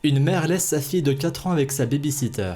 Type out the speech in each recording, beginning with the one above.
Une mère laisse sa fille de 4 ans avec sa babysitter.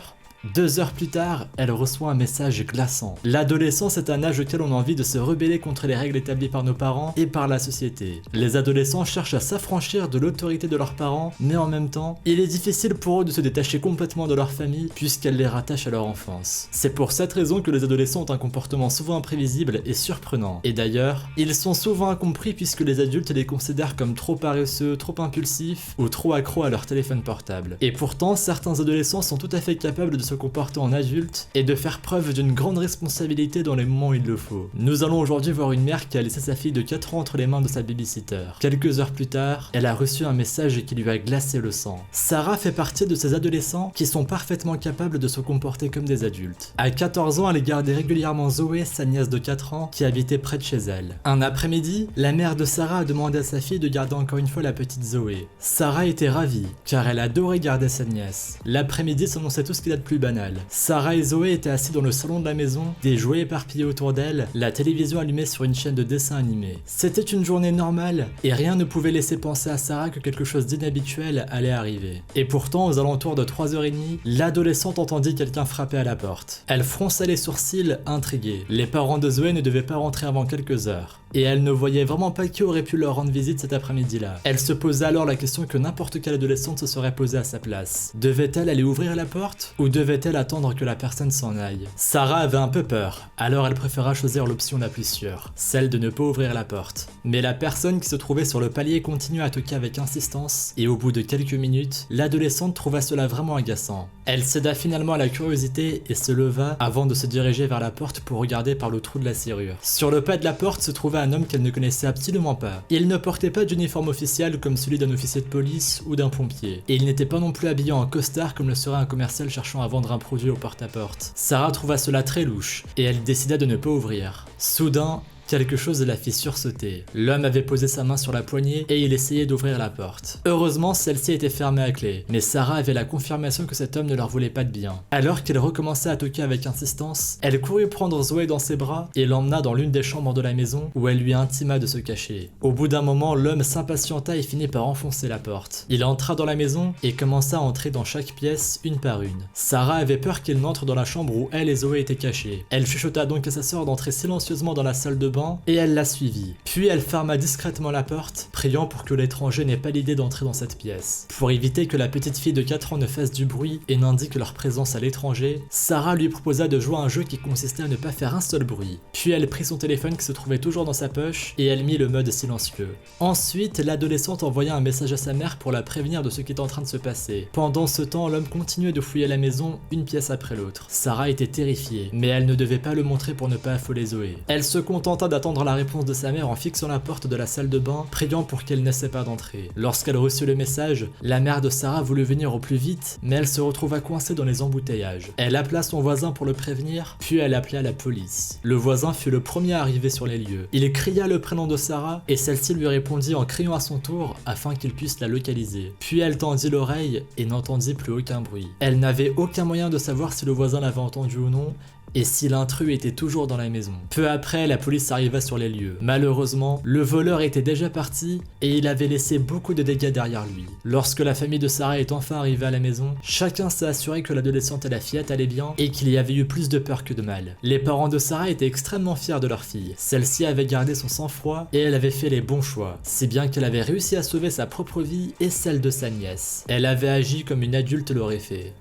2 heures plus tard, elle reçoit un message glaçant. L'adolescence est un âge auquel on a envie de se rebeller contre les règles établies par nos parents et par la société. Les adolescents cherchent à s'affranchir de l'autorité de leurs parents, mais en même temps, il est difficile pour eux de se détacher complètement de leur famille puisqu'elle les rattache à leur enfance. C'est pour cette raison que les adolescents ont un comportement souvent imprévisible et surprenant. Et d'ailleurs, ils sont souvent incompris puisque les adultes les considèrent comme trop paresseux, trop impulsifs ou trop accros à leur téléphone portable. Et pourtant, certains adolescents sont tout à fait capables de se comporter en adulte et de faire preuve d'une grande responsabilité dans les moments où il le faut. Nous allons aujourd'hui voir une mère qui a laissé sa fille de 4 ans entre les mains de sa babysitter. Quelques heures plus tard, elle a reçu un message qui lui a glacé le sang. Sarah fait partie de ces adolescents qui sont parfaitement capables de se comporter comme des adultes. À 14 ans, elle gardait régulièrement Zoé, sa nièce de 4 ans, qui habitait près de chez elle. Un après-midi, la mère de Sarah a demandé à sa fille de garder encore une fois la petite Zoé. Sarah était ravie, car elle adorait garder sa nièce. L'après-midi s'annonçait tout ce qu'il y a de plus banal. Sarah et Zoé étaient assis dans le salon de la maison, des jouets éparpillés autour d'elle, la télévision allumée sur une chaîne de dessins animés. C'était une journée normale, et rien ne pouvait laisser penser à Sarah que quelque chose d'inhabituel allait arriver. Et pourtant, aux alentours de 3h30, l'adolescente entendit quelqu'un frapper à la porte. Elle fronça les sourcils, intriguée. Les parents de Zoé ne devaient pas rentrer avant quelques heures. Et elle ne voyait vraiment pas qui aurait pu leur rendre visite cet après-midi-là. Elle se posait alors la question que n'importe quelle adolescente se serait posée à sa place. Devait-elle aller ouvrir la porte ou devait-elle attendre que la personne s'en aille? Sarah avait un peu peur, alors elle préféra choisir l'option la plus sûre, celle de ne pas ouvrir la porte. Mais la personne qui se trouvait sur le palier continua à toquer avec insistance, et au bout de quelques minutes, l'adolescente trouva cela vraiment agaçant. Elle céda finalement à la curiosité et se leva avant de se diriger vers la porte pour regarder par le trou de la serrure. Sur le pas de la porte se trouvait un homme qu'elle ne connaissait absolument pas. Il ne portait pas d'uniforme officiel comme celui d'un officier de police ou d'un pompier, et il n'était pas non plus habillé en costard comme le serait un commercial cherchant à vendre un produit au porte-à-porte. Sarah trouva cela très louche, et elle décida de ne pas ouvrir. Soudain, quelque chose la fit sursauter. L'homme avait posé sa main sur la poignée et il essayait d'ouvrir la porte. Heureusement, celle-ci était fermée à clé, mais Sarah avait la confirmation que cet homme ne leur voulait pas de bien. Alors qu'elle recommençait à toquer avec insistance, elle courut prendre Zoé dans ses bras et l'emmena dans l'une des chambres de la maison où elle lui intima de se cacher. Au bout d'un moment, l'homme s'impatienta et finit par enfoncer la porte. Il entra dans la maison et commença à entrer dans chaque pièce une par une. Sarah avait peur qu'il n'entre dans la chambre où elle et Zoé étaient cachées. Elle chuchota donc à sa sœur d'entrer silencieusement dans la salle de bain et elle la suivit. Puis elle ferma discrètement la porte, priant pour que l'étranger n'ait pas l'idée d'entrer dans cette pièce. Pour éviter que la petite fille de 4 ans ne fasse du bruit et n'indique leur présence à l'étranger, Sarah lui proposa de jouer à un jeu qui consistait à ne pas faire un seul bruit. Puis elle prit son téléphone qui se trouvait toujours dans sa poche et elle mit le mode silencieux. Ensuite, l'adolescente envoya un message à sa mère pour la prévenir de ce qui était en train de se passer. Pendant ce temps, l'homme continuait de fouiller la maison, une pièce après l'autre. Sarah était terrifiée, mais elle ne devait pas le montrer pour ne pas affoler Zoé. Elle se contenta d'attendre la réponse de sa mère en fixant la porte de la salle de bain, priant pour qu'elle n'essaie pas d'entrer. Lorsqu'elle reçut le message, la mère de Sarah voulut venir au plus vite, mais elle se retrouva coincée dans les embouteillages. Elle appela son voisin pour le prévenir, puis elle appela la police. Le voisin fut le premier à arriver sur les lieux. Il cria le prénom de Sarah et celle-ci lui répondit en criant à son tour afin qu'il puisse la localiser. Puis elle tendit l'oreille et n'entendit plus aucun bruit. Elle n'avait aucun moyen de savoir si le voisin l'avait entendu ou non, et si l'intrus était toujours dans la maison. Peu après, la police arriva sur les lieux. Malheureusement, le voleur était déjà parti et il avait laissé beaucoup de dégâts derrière lui. Lorsque la famille de Sarah est enfin arrivée à la maison, chacun s'est assuré que l'adolescente et la fillette allaient bien et qu'il y avait eu plus de peur que de mal. Les parents de Sarah étaient extrêmement fiers de leur fille. Celle-ci avait gardé son sang-froid et elle avait fait les bons choix, si bien qu'elle avait réussi à sauver sa propre vie et celle de sa nièce. Elle avait agi comme une adulte l'aurait fait.